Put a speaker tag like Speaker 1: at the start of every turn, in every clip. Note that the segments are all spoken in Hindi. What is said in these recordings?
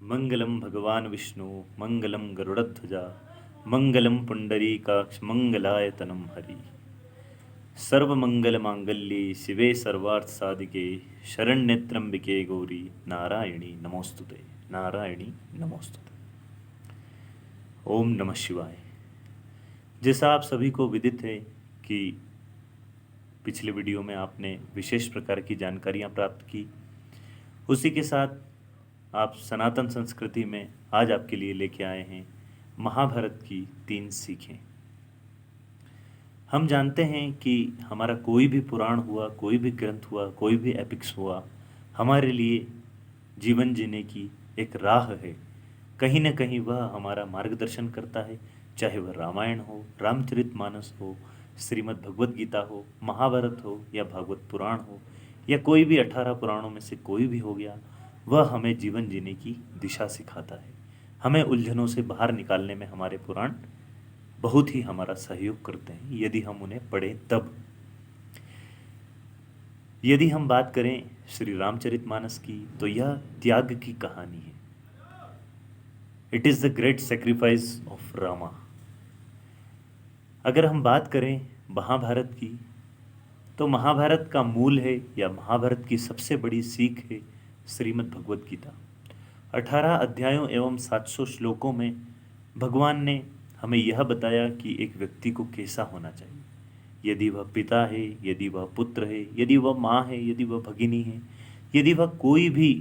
Speaker 1: मंगलम भगवान विष्णु मंगलम गरुड़ध्वजा मंगलम पुंडरीकाक्ष मंगलायतनम हरि। सर्वमंगल मांगल्ये शिवे सर्वार्थ साधिके शरण्ये त्र्यंबिके गौरी नारायणी नमोस्तुते। नारायणी नमोस्तुते। ओम नमः शिवाय। जैसा आप सभी को विदित है कि पिछले वीडियो में आपने विशेष प्रकार की जानकारियां प्राप्त की, उसी के साथ आप सनातन संस्कृति में आज आपके लिए लेके आए हैं महाभारत की 3 सीखें। हम जानते हैं कि हमारा कोई भी पुराण हुआ, कोई भी ग्रंथ हुआ, कोई भी एपिक्स हुआ, हमारे लिए जीवन जीने की एक राह है। कहीं न कहीं वह हमारा मार्गदर्शन करता है, चाहे वह रामायण हो, रामचरितमानस हो, श्रीमद् भगवत गीता हो, महाभारत हो या भागवत पुराण हो या कोई भी 18 पुराणों में से कोई भी हो गया। वह हमें जीवन जीने की दिशा सिखाता है। हमें उलझनों से बाहर निकालने में हमारे पुराण बहुत ही हमारा सहयोग करते हैं, यदि हम उन्हें पढ़ें तब। यदि हम बात करें श्री रामचरितमानस की, तो यह त्याग की कहानी है। It is the great sacrifice of Rama. अगर हम बात करें महाभारत की, तो महाभारत का मूल है या महाभारत की सबसे बड़ी सीख है श्रीमद् भगवत गीता। 18 अध्यायों एवं 700 श्लोकों में भगवान ने हमें यह बताया कि एक व्यक्ति को कैसा होना चाहिए। यदि वह पिता है, यदि वह पुत्र है, यदि वह माँ है, यदि वह भगिनी है, यदि वह कोई भी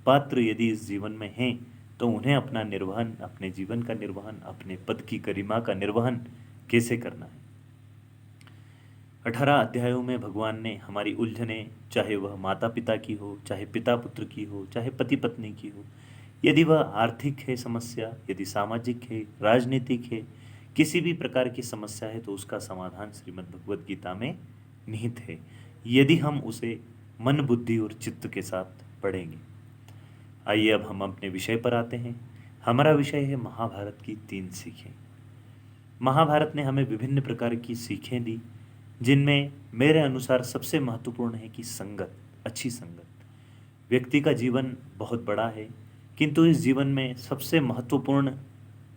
Speaker 1: पात्र यदि इस जीवन में हैं, तो उन्हें अपना निर्वहन, अपने जीवन का निर्वहन, अपने पद की गरिमा का निर्वहन कैसे करना है। 18 अध्यायों में भगवान ने हमारी उलझनें, चाहे वह माता पिता की हो, चाहे पिता पुत्र की हो, चाहे पति पत्नी की हो, यदि वह आर्थिक है समस्या, यदि सामाजिक है, राजनीतिक है, किसी भी प्रकार की समस्या है, तो उसका समाधान श्रीमद् भगवत गीता में निहित है, यदि हम उसे मन, बुद्धि और चित्त के साथ पढ़ेंगे। आइए अब हम अपने विषय पर आते हैं। हमारा विषय है महाभारत की 3 सीखें। महाभारत ने हमें विभिन्न प्रकार की सीखें दी, जिनमें मेरे अनुसार सबसे महत्वपूर्ण है कि संगत, अच्छी संगत। व्यक्ति का जीवन बहुत बड़ा है, किंतु इस जीवन में सबसे महत्वपूर्ण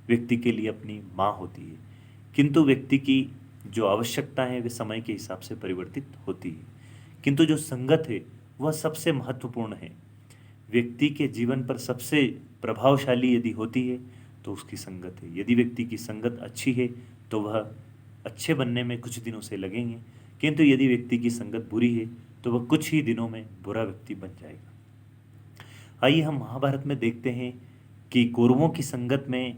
Speaker 1: व्यक्ति के लिए अपनी माँ होती है। किंतु व्यक्ति की जो आवश्यकता है वे समय के हिसाब से परिवर्तित होती है, किंतु जो संगत है वह सबसे महत्वपूर्ण है। व्यक्ति के जीवन पर सबसे प्रभावशाली यदि होती है तो उसकी संगत है। यदि व्यक्ति की संगत अच्छी है तो वह अच्छे बनने में कुछ दिन उसे लगेंगे, किंतु यदि व्यक्ति की संगत बुरी है तो वह कुछ ही दिनों में बुरा व्यक्ति बन जाएगा। आइए हम महाभारत में देखते हैं कि कौरवों की संगत में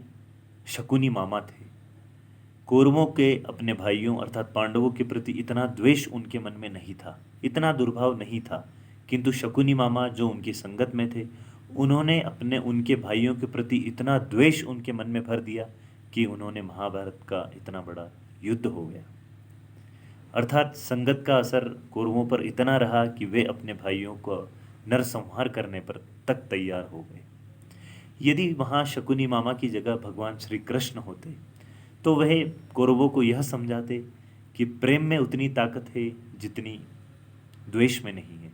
Speaker 1: शकुनी मामा थे। कौरवों के अपने भाइयों अर्थात पांडवों के प्रति इतना द्वेष उनके मन में नहीं था, इतना दुर्भाव नहीं था, किंतु शकुनी मामा जो उनकी संगत में थे, उन्होंने अपने उनके भाइयों के प्रति इतना द्वेष उनके मन में भर दिया कि उन्होंने महाभारत का इतना बड़ा युद्ध हो गया। अर्थात संगत का असर कौरवों पर इतना रहा कि वे अपने भाइयों को नरसंहार करने पर तक तैयार हो गए। यदि वहाँ शकुनी मामा की जगह भगवान श्री कृष्ण होते तो वह कौरवों को यह समझाते कि प्रेम में उतनी ताकत है जितनी द्वेष में नहीं है।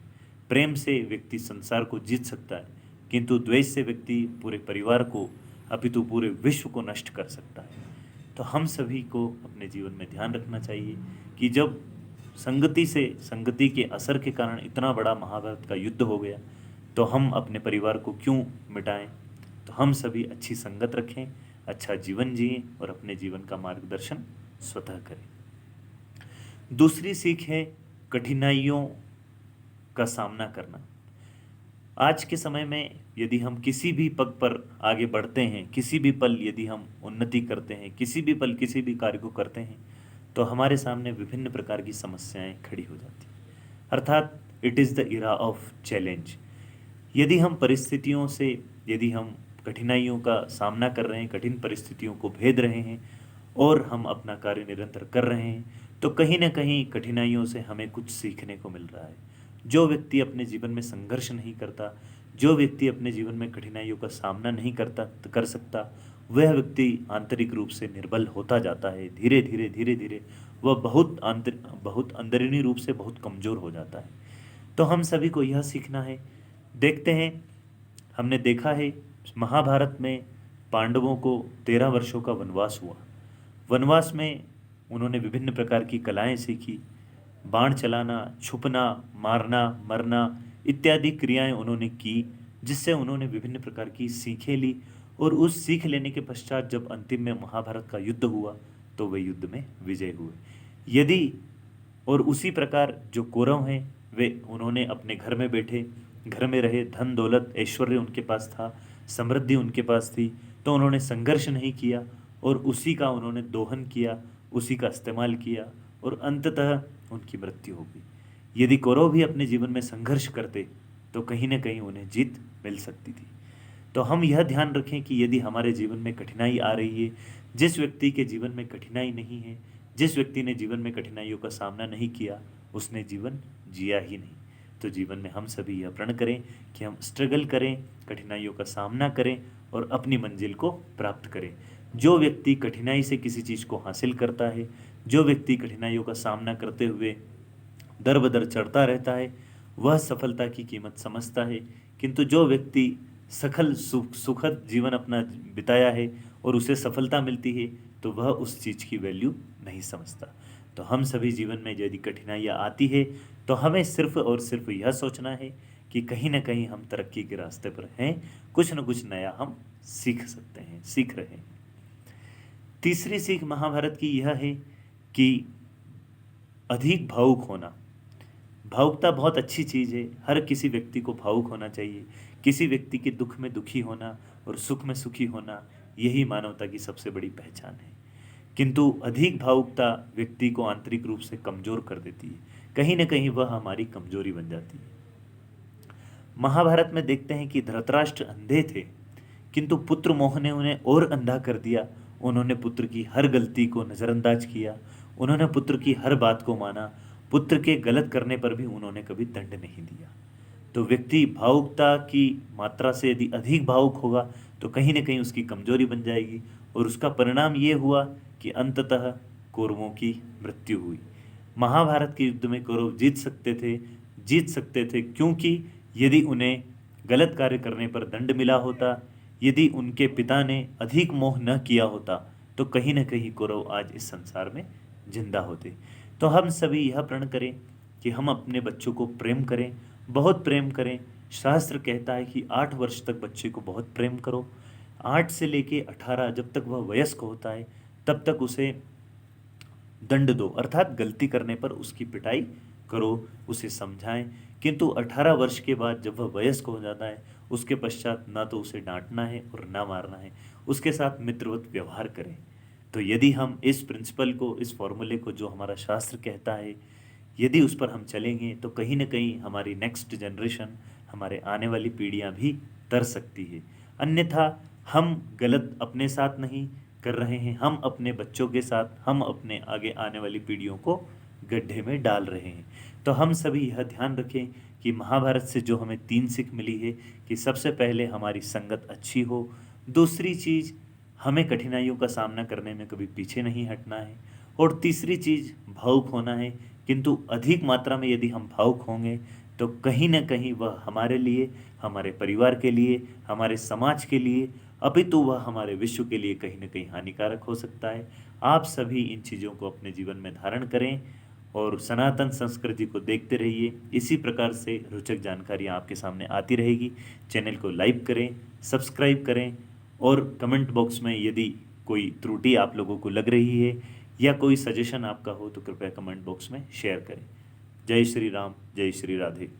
Speaker 1: प्रेम से व्यक्ति संसार को जीत सकता है, किंतु द्वेष से व्यक्ति पूरे परिवार को, अपितु पूरे विश्व को नष्ट कर सकता है। तो हम सभी को अपने जीवन में ध्यान रखना चाहिए कि जब संगति के असर के कारण इतना बड़ा महाभारत का युद्ध हो गया, तो हम अपने परिवार को क्यों मिटाएं। तो हम सभी अच्छी संगत रखें, अच्छा जीवन जिएं और अपने जीवन का मार्गदर्शन स्वतः करें। दूसरी सीख है कठिनाइयों का सामना करना। आज के समय में यदि हम किसी भी पग पर आगे बढ़ते हैं, किसी भी पल यदि हम उन्नति करते हैं, किसी भी पल किसी भी कार्य को करते हैं, तो हमारे सामने विभिन्न प्रकार की समस्याएं खड़ी हो जाती हैं। अर्थात it is the era of challenge. यदि हम परिस्थितियों से, यदि हम कठिनाइयों का सामना कर रहे हैं, कठिन परिस्थितियों को भेद रहे हैं और हम अपना कार्य निरंतर कर रहे हैं, तो कहीं ना कहीं कठिनाइयों से हमें कुछ सीखने को मिल रहा है। जो व्यक्ति अपने जीवन में संघर्ष नहीं करता, जो व्यक्ति अपने जीवन में कठिनाइयों का सामना नहीं कर सकता, वह व्यक्ति आंतरिक रूप से निर्बल होता जाता है। धीरे धीरे धीरे धीरे वह बहुत अंदरूनी रूप से बहुत कमज़ोर हो जाता है। तो हम सभी को यह सीखना है। देखते हैं हमने देखा है महाभारत में पांडवों को 13 वर्षों का वनवास हुआ। वनवास में उन्होंने विभिन्न प्रकार की कलाएं सीखी, बाण चलाना, छुपना, मारना, मरना इत्यादि क्रियाएं उन्होंने की, जिससे उन्होंने विभिन्न प्रकार की सीखें ली। और उस सीख लेने के पश्चात जब अंतिम में महाभारत का युद्ध हुआ तो वे युद्ध में विजय हुए। यदि और उसी प्रकार जो कौरव हैं वे उन्होंने अपने घर में बैठे, घर में रहे, धन दौलत ऐश्वर्य उनके पास था, समृद्धि उनके पास थी, तो उन्होंने संघर्ष नहीं किया और उसी का उन्होंने दोहन किया, उसी का इस्तेमाल किया और अंततः उनकी मृत्यु हो गई। यदि कौरव भी अपने जीवन में संघर्ष करते तो कहीं ना कहीं उन्हें जीत मिल सकती थी। तो हम यह ध्यान रखें कि यदि हमारे जीवन में कठिनाई आ रही है, जिस व्यक्ति के जीवन में कठिनाई नहीं है, जिस व्यक्ति ने जीवन में कठिनाइयों का सामना नहीं किया, उसने जीवन जिया ही नहीं। तो जीवन में हम सभी यह प्रण करें कि हम स्ट्रगल करें, कठिनाइयों का सामना करें और अपनी मंजिल को प्राप्त करें। जो व्यक्ति कठिनाई से किसी चीज़ को हासिल करता है, जो व्यक्ति कठिनाइयों का सामना करते हुए दर बदर चढ़ता रहता है, वह सफलता की कीमत समझता है। किंतु जो व्यक्ति सुखद जीवन अपना बिताया है और उसे सफलता मिलती है तो वह उस चीज़ की वैल्यू नहीं समझता। तो हम सभी जीवन में यदि कठिनाइयाँ आती है तो हमें सिर्फ और सिर्फ यह सोचना है कि कहीं ना कहीं हम तरक्की के रास्ते पर हैं, कुछ न कुछ नया हम सीख सकते हैं, सीख रहे हैं। तीसरी सीख महाभारत की यह है कि अधिक भावुक होना। भावुकता बहुत अच्छी चीज़ है, हर किसी व्यक्ति को भावुक होना चाहिए। किसी व्यक्ति के दुख में दुखी होना और सुख में सुखी होना, यही मानवता की सबसे बड़ी पहचान है। किंतु अधिक भावुकता व्यक्ति को आंतरिक रूप से कमज़ोर कर देती है, कहीं न कहीं वह हमारी कमजोरी बन जाती है। महाभारत में देखते हैं कि धृतराष्ट्र अंधे थे, किंतु पुत्र मोह ने उन्हें और अंधा कर दिया। उन्होंने पुत्र की हर गलती को नज़रअंदाज किया, उन्होंने पुत्र की हर बात को माना, पुत्र के गलत करने पर भी उन्होंने कभी दंड नहीं दिया। तो व्यक्ति भावुकता की मात्रा से यदि अधिक भावुक होगा तो कहीं न कहीं उसकी कमजोरी बन जाएगी और उसका परिणाम ये हुआ कि अंततः कौरवों की मृत्यु हुई। महाभारत के युद्ध में कौरव जीत सकते थे क्योंकि यदि उन्हें गलत कार्य करने पर दंड मिला होता, यदि उनके पिता ने अधिक मोह न किया होता तो कहीं न कहीं कौरव आज इस संसार में जिंदा होते। तो हम सभी यह प्रण करें कि हम अपने बच्चों को प्रेम करें, बहुत प्रेम करें। शास्त्र कहता है कि 8 वर्ष तक बच्चे को बहुत प्रेम करो। 8 से लेके 18 जब तक वह वयस्क होता है तब तक उसे दंड दो, अर्थात गलती करने पर उसकी पिटाई करो, उसे समझाएं। किंतु 18 वर्ष के बाद जब वह वयस्क हो जाता है उसके पश्चात ना तो उसे डांटना है और ना मारना है, उसके साथ मित्रवत व्यवहार करें। तो यदि हम इस प्रिंसिपल को, इस फॉर्मूले को जो हमारा शास्त्र कहता है, यदि उस पर हम चलेंगे तो कहीं ना कहीं हमारी नेक्स्ट जनरेशन, हमारे आने वाली पीढ़ियां भी तर सकती है। अन्यथा हम गलत अपने साथ नहीं कर रहे हैं, हम अपने बच्चों के साथ, हम अपने आगे आने वाली पीढ़ियों को गड्ढे में डाल रहे हैं। तो हम सभी यह ध्यान रखें कि महाभारत से जो हमें 3 सीख मिली है कि सबसे पहले हमारी संगत अच्छी हो, दूसरी चीज़ हमें कठिनाइयों का सामना करने में कभी पीछे नहीं हटना है, और तीसरी चीज़ भावुक होना है। किंतु अधिक मात्रा में यदि हम भावुक होंगे तो कहीं ना कहीं वह हमारे लिए, हमारे परिवार के लिए, हमारे समाज के लिए, अपितु वह हमारे विश्व के लिए कहीं ना कहीं हानिकारक हो सकता है। आप सभी इन चीज़ों को अपने जीवन में धारण करें और सनातन संस्कृति को देखते रहिए। इसी प्रकार से रोचक जानकारियाँ आपके सामने आती रहेगी। चैनल को लाइक करें, सब्सक्राइब करें और कमेंट बॉक्स में यदि कोई त्रुटि आप लोगों को लग रही है या कोई सजेशन आपका हो तो कृपया कमेंट बॉक्स में शेयर करें। जय श्री राम, जय श्री राधे।